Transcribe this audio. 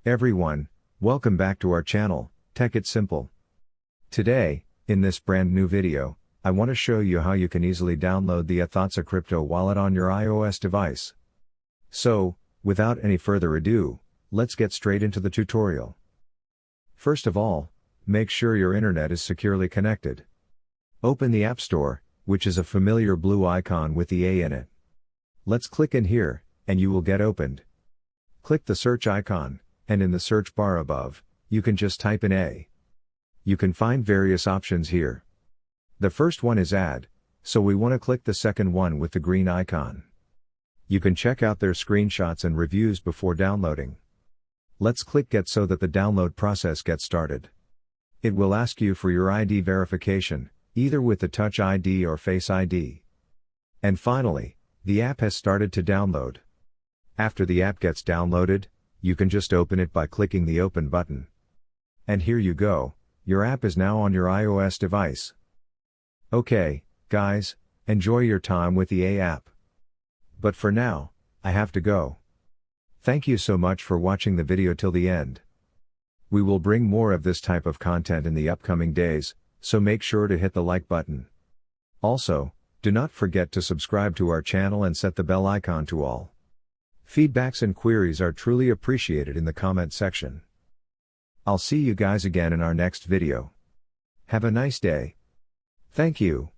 Everyone, welcome back to our channel, Tech It Simple. Today, in this brand new video, I want to show you how you can easily download the Athatsa crypto wallet on your iOS device. So, without any further ado, let's get straight into the tutorial. First of all, make sure your internet is securely connected. Open the App Store, which is a familiar blue icon with the A in it. Let's click in here, and you will get opened. Click the search icon, and in the search bar above, you can just type in A. You can find various options here. The first one is Add, so we want to click the second one with the green icon. You can check out their screenshots and reviews before downloading. Let's click Get so that the download process gets started. It will ask you for your ID verification, either with the Touch ID or Face ID. And finally, the app has started to download. After the app gets downloaded, you can just open it by clicking the Open button. And here you go, your app is now on your iOS device. Okay, guys, enjoy your time with the A app. But for now, I have to go. Thank you so much for watching the video till the end. We will bring more of this type of content in the upcoming days, so make sure to hit the like button. Also, do not forget to subscribe to our channel and set the bell icon to all. Feedbacks and queries are truly appreciated in the comment section. I'll see you guys again in our next video. Have a nice day. Thank you.